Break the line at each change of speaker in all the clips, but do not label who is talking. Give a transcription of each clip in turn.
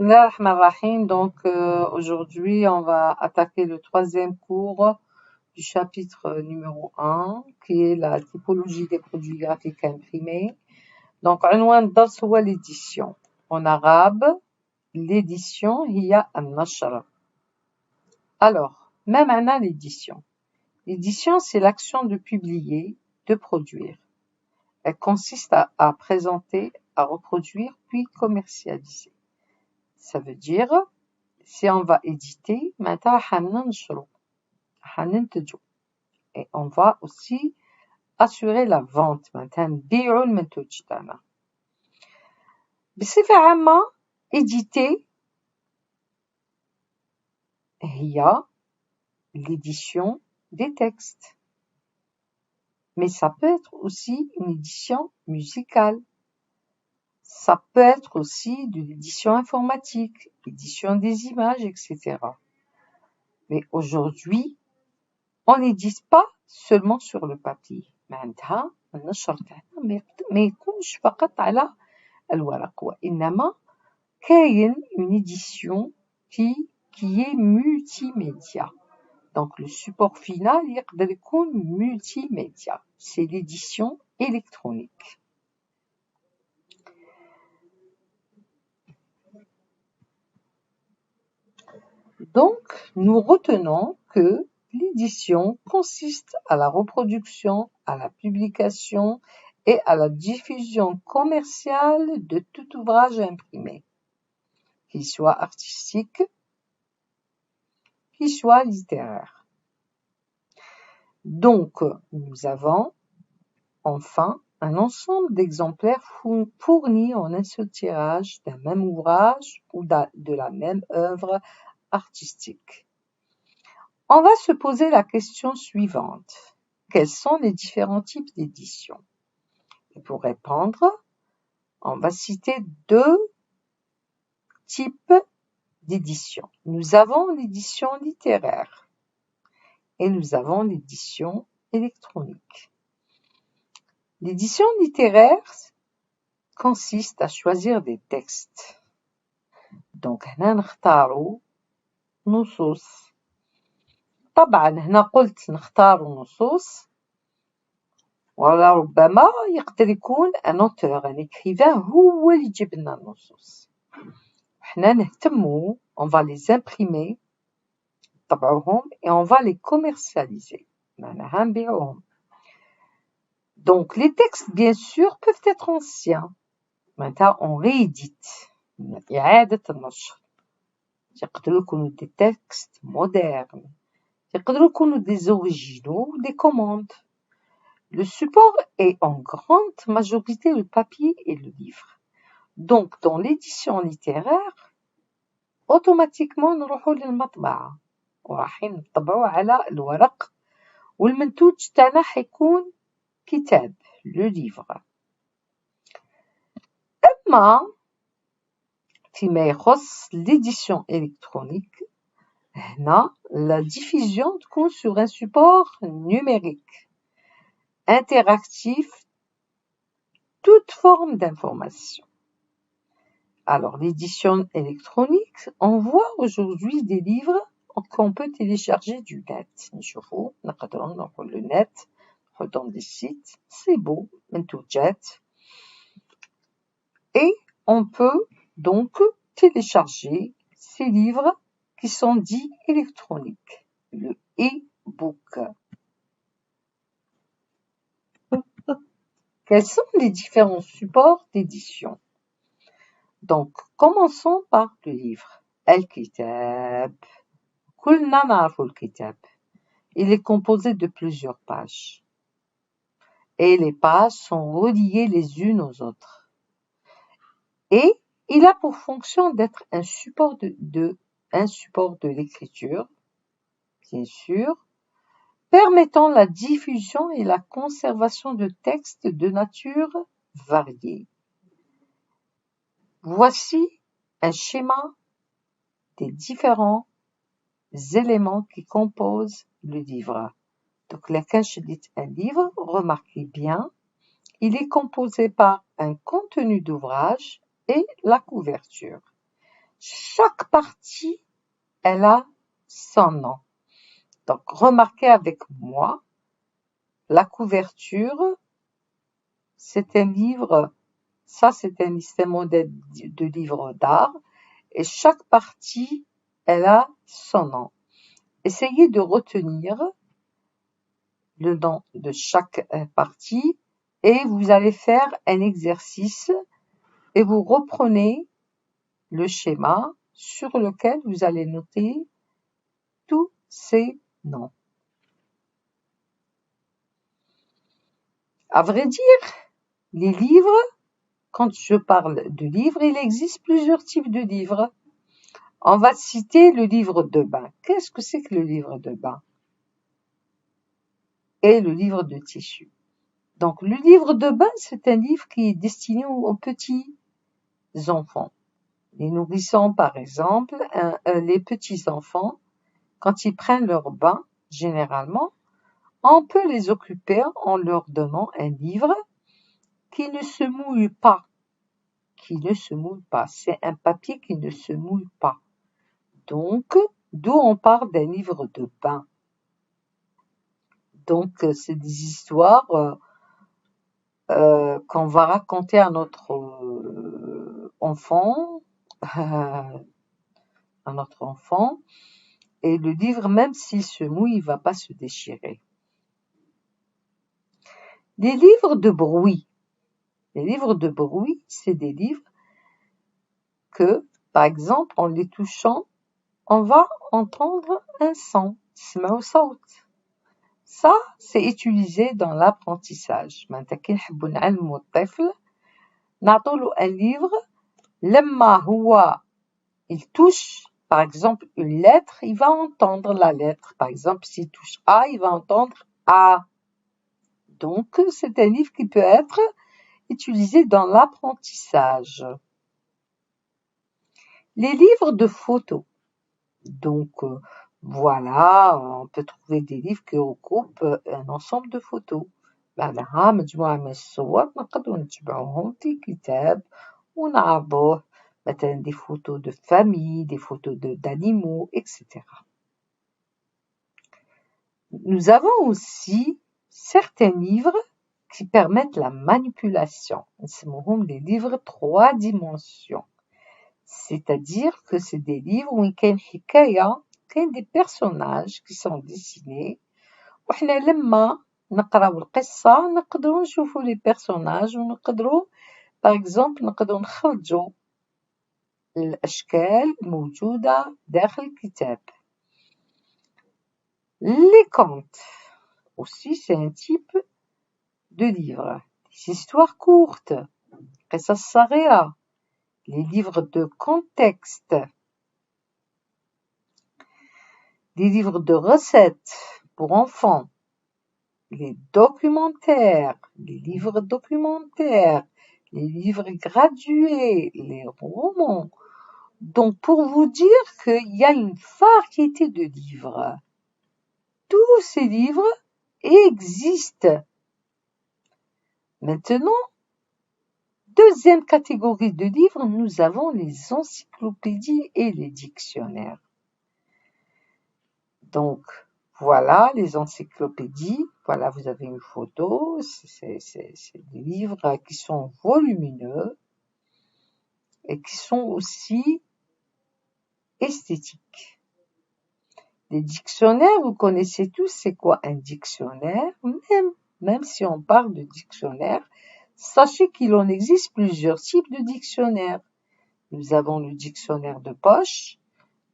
Bismillah ar-Rahman ar-Rahim. Donc, aujourd'hui, on va attaquer le troisième cours du chapitre numéro 1, qui est la typologie des produits graphiques imprimés. Donc, عنوان الدرس هو l'édition. En arabe, l'édition هي النشر. Alors, même معنى l'édition. L'édition, c'est l'action de publier, de produire. Elle consiste à présenter, à reproduire, puis commercialiser. Ça veut dire, si on va éditer, maintenant, et on va aussi assurer la vente. Maintenant, نبيعوا المنتوج تاعنا. بصفة عامة, éditer هي l'édition des textes. Mais ça peut être aussi une édition musicale. Ça peut être aussi de l'édition informatique, édition des images, etc. Mais aujourd'hui, on n'édite pas seulement sur le papier. معناتها النشر تاعنا ما يكونش فقط على الورق وإنما كاين une édition qui est multimédia. Donc le support final يقدر يكون multimédia. C'est l'édition électronique. Donc, nous retenons que l'édition consiste à la reproduction, à la publication et à la diffusion commerciale de tout ouvrage imprimé, qu'il soit artistique, qu'il soit littéraire. Donc, nous avons enfin un ensemble d'exemplaires fournis en un seul tirage d'un même ouvrage ou de la même œuvre artistique. On va se poser la question suivante. Quels sont les différents types d'édition? Et pour répondre, on va citer deux types d'édition. Nous avons l'édition littéraire et nous avons l'édition électronique. L'édition littéraire consiste à choisir des textes. Donc, هنا نختاروا نصوص. طبعا هنا قلت نختاروا نصوص ولا ربما يقدر يكون ان اوتور ان écrivain هو اللي يجيب لنا النصوص. حنا نهتموا on va les imprimer نطبعوهم et on va les commercialiser. معناها نبيعوهم. Donc les textes bien sûr peuvent être anciens. معناتها on réédite. إعادة النشر. يقدروا يكونوا des textes modernes. يقدروا يكونوا des originaux ou des commandes. Le support est en grande majorité le papier et le livre. Donc, dans l'édition littéraire, automatiquement نروحوا للمطبعة ورايحين نطبعوا على الورق والمنتوج تاعنا حيكون كتاب le livre. أما فيما يخص l'édition électronique, هنا la diffusion تكون sur un support numérique, interactif, toute forme d'information. Alors, l'édition électronique, on voit aujourd'hui des livres qu'on peut télécharger du net. نشوفوا نقدروا نروحوا le net, dans des sites, c'est beau, منتوجات. Et on peut donc télécharger ces livres qui sont dits électroniques, le e-book. Quels sont les différents supports d'édition? Donc, commençons par le livre. الكتاب. كلنا نعرف الكتاب. Il est composé de plusieurs pages. Et les pages sont reliées les unes aux autres. Et il a pour fonction d'être un support de l'écriture, bien sûr, permettant la diffusion et la conservation de textes de nature variée. Voici un schéma des différents éléments qui composent le livre. Donc, quand je dis un livre, remarquez bien, il est composé par un contenu d'ouvrage et la couverture. chaque partie, elle a son nom. Donc, remarquez avec moi, la couverture, c'est un livre, ça c'est un modèle de livre d'art, et chaque partie, elle a son nom. Essayez de retenir le nom de chaque partie et vous allez faire un exercice et vous reprenez le schéma sur lequel vous allez noter tous ces noms. À vrai dire, les livres, quand je parle de livres, il existe plusieurs types de livres. On va citer le livre de bain. Qu'est-ce que c'est que le livre de bain? Et le livre de tissu. Donc, le livre de bain, c'est un livre qui est destiné aux petits enfants. Les nourrissons, par exemple, les petits enfants, quand ils prennent leur bain, généralement, on peut les occuper en leur donnant un livre qui ne se mouille pas. Qui ne se mouille pas. C'est un papier qui ne se mouille pas. Donc, d'où on parle d'un livre de bain. Donc, c'est des histoires qu'on va raconter à notre enfant, et le livre, même s'il se mouille, il va pas se déchirer. Les livres de bruit. Les livres de bruit, c'est des livres que, par exemple, en les touchant, on va entendre un son. Ça, c'est utilisé dans l'apprentissage. معناتها كي نحبوا نعلموا الطفل نعطولو un livre لما هو il touche par exemple une lettre, il va entendre la lettre. Par exemple, s'il touche A, il va entendre A. Donc, c'est un livre qui peut être utilisé dans l'apprentissage. Les livres de photos. Donc, voilà, on peut trouver des livres qui regroupent un ensemble de photos. معناها مجموعة من الصور نقدروا نتبعوهم في كتاب ونعرضوه مثلا des photos de famille, des photos d'animaux, etc. Nous avons aussi certains livres qui permettent la manipulation. اسمهم les livres 3 dimensions. C'est-à-dire que c'est des livres où il y a une حكاية, كاين des personnages qui sont dessinés وإحنا لما نقراو القصة نقدروا نشوفوا les personnages ونقدروا par exemple نقدروا نخرجوا الأشكال الموجودة داخل الكتاب. Les contes aussi, c'est un type de livre. Les histoires courtes, قصص صغيرة, les livres de contexte, les livres de recettes pour enfants, les documentaires, les livres documentaires, les livres gradués, les romans. Donc, pour vous dire qu'il y a une variété de livres. Tous ces livres existent. Maintenant, deuxième catégorie de livres, nous avons les encyclopédies et les dictionnaires. Donc, voilà les encyclopédies. Voilà, vous avez une photo. C'est des livres qui sont volumineux et qui sont aussi esthétiques. Les dictionnaires, vous connaissez tous, c'est quoi un dictionnaire? Même si on parle de dictionnaire, sachez qu'il en existe plusieurs types de dictionnaires. Nous avons le dictionnaire de poche,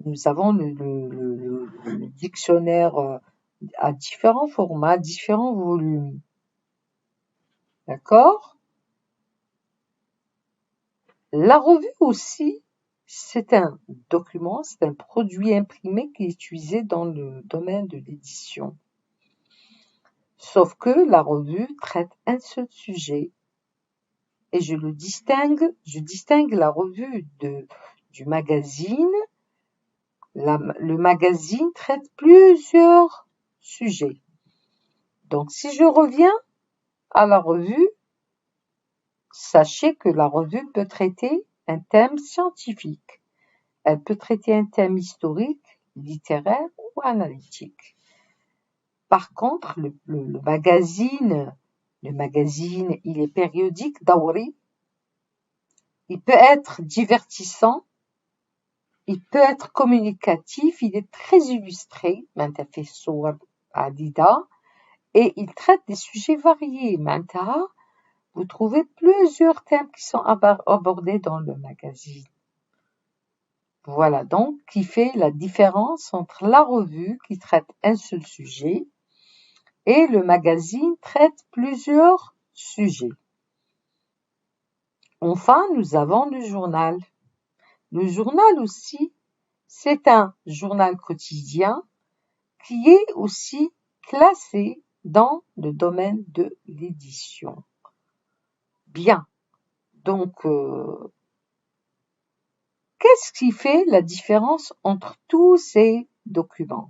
nous avons le dictionnaire à différents formats, différents volumes. D'accord? La revue aussi, c'est un document, c'est un produit imprimé qui est utilisé dans le domaine de l'édition. Sauf que la revue traite un seul sujet. Et je distingue la revue du magazine. Le magazine traite plusieurs sujets. Donc, si je reviens à la revue, sachez que la revue peut traiter un thème scientifique, Elle peut traiter un thème historique, littéraire ou analytique. Par contre, le magazine, il est périodique, Dawri. Il peut être divertissant, il peut être communicatif, il est très illustré, fait صور عديدة, et il traite des sujets variés. Vous trouvez plusieurs thèmes qui sont abordés dans le magazine. Voilà donc qui fait la différence entre la revue qui traite un seul sujet et le magazine traite plusieurs sujets. Enfin, nous avons le journal. Le journal aussi, c'est un journal quotidien qui est aussi classé dans le domaine de l'édition. Bien, donc qu'est-ce qui fait la différence entre tous ces documents?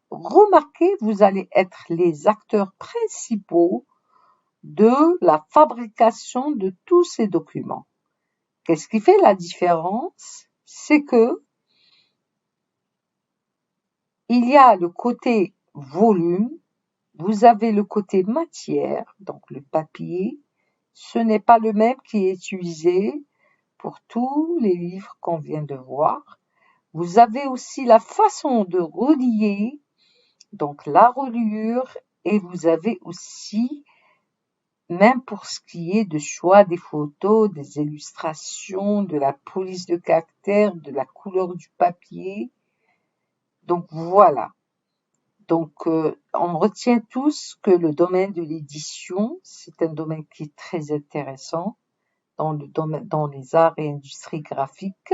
Remarquez, vous allez être les acteurs principaux de la fabrication de tous ces documents. Qu'est-ce qui fait la différence? C'est que il y a le côté volume, vous avez le côté matière, donc le papier. Ce n'est pas le même qui est utilisé pour tous les livres qu'on vient de voir. Vous avez aussi la façon de relier, donc la reliure, et vous avez aussi, même pour ce qui est de choix des photos, des illustrations, de la police de caractère, de la couleur du papier. Donc voilà. Donc on retient tous que le domaine de l'édition, c'est un domaine qui est très intéressant dans les arts et industries graphiques.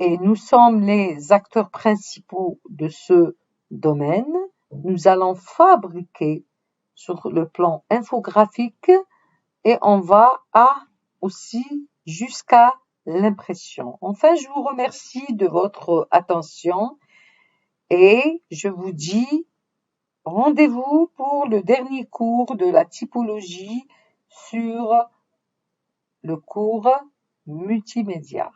Et nous sommes les acteurs principaux de ce domaine. Nous allons fabriquer sur le plan infographique et on va aussi jusqu'à l'impression. Enfin, je vous remercie de votre attention et je vous dis rendez-vous pour le dernier cours de la typologie sur le cours multimédia.